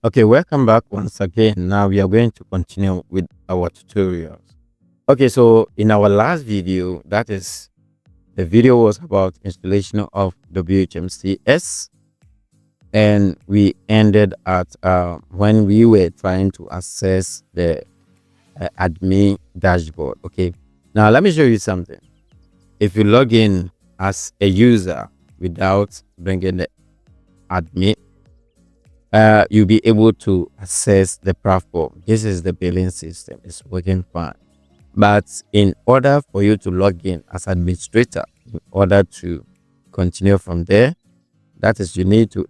Okay, welcome back once again. Now we are going to continue with our tutorials. Okay, so in our last video, that is the video was about installation of WHMCS, and we ended at when we were trying to access the admin dashboard. Okay, now let me show you something. If you log in as a user without bringing the admin, you'll be able to access the platform. This is the billing system. It's working fine. But in order for you to log in as administrator, in order to continue from there, that is, you need to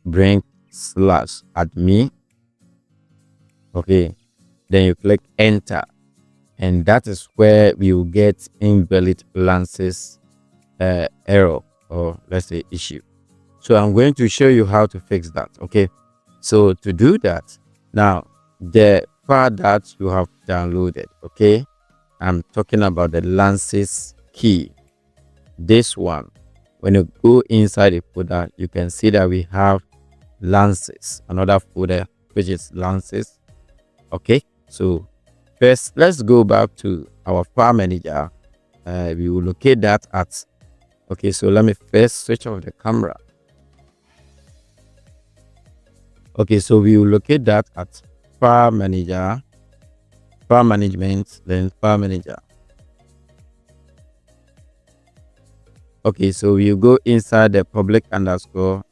bring /admin. Okay. Then you click enter. And that is where we will get invalid balances error, or let's say issue. So I'm going to show you how to fix that. Okay, so to do that, now the file that you have downloaded, okay, I'm talking about the Lances key. This one, when you go inside the folder, you can see that we have Lances, another folder which is Lances. Okay, so first let's go back to our file manager. We will locate that at, okay, so let me first switch off the camera. Okay, so we will locate that at file manager, file management, then file manager. Okay, so we'll go inside the public underscore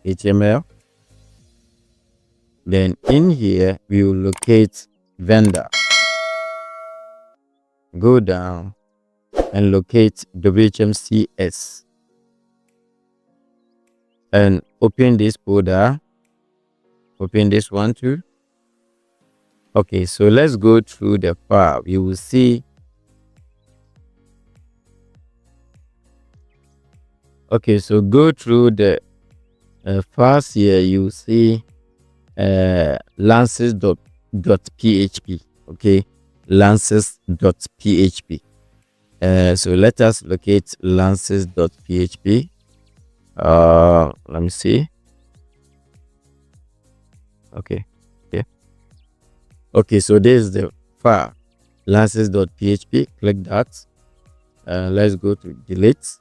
HTML. Then in here, we will locate vendor. Go down and locate WHMCS. And open this folder. Open this one too. Okay, so let's go through the file. You will see. Okay, so go through the files here. You see lances.php. Okay, lances.php. So let us locate lances.php. Let me see. Okay, yeah. Okay, so this is the file, lances.php. Click that. Let's go to delete.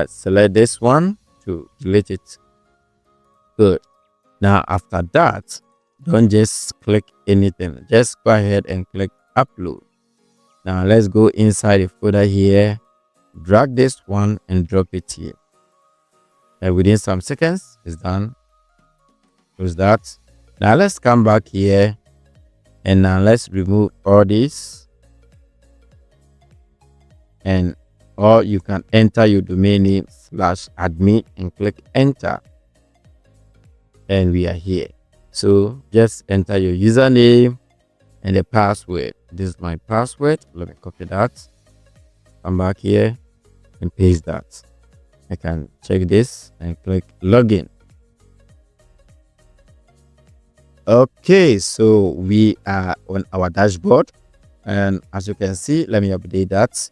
Select this one to delete it. Good. Now after that, don't just click anything. Just go ahead and click upload. Now let's go inside the folder here. Drag this one and drop it here. Within some seconds, it's done. Close that. Now let's come back here, and now let's remove all this, and or you can enter your domain name /admin and click enter, and we are here. So just enter your username and the password. This is my password. Let me copy that, come back here and paste that. I can check this and click login. Okay, so we are on our dashboard, and as you can see, let me update that.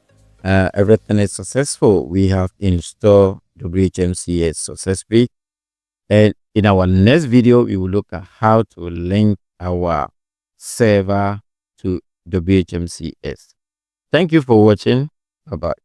Everything is successful. We have installed WHMCS successfully, and in our next video, we will look at how to link our server to WHMCS. Thank you for watching. Bye bye.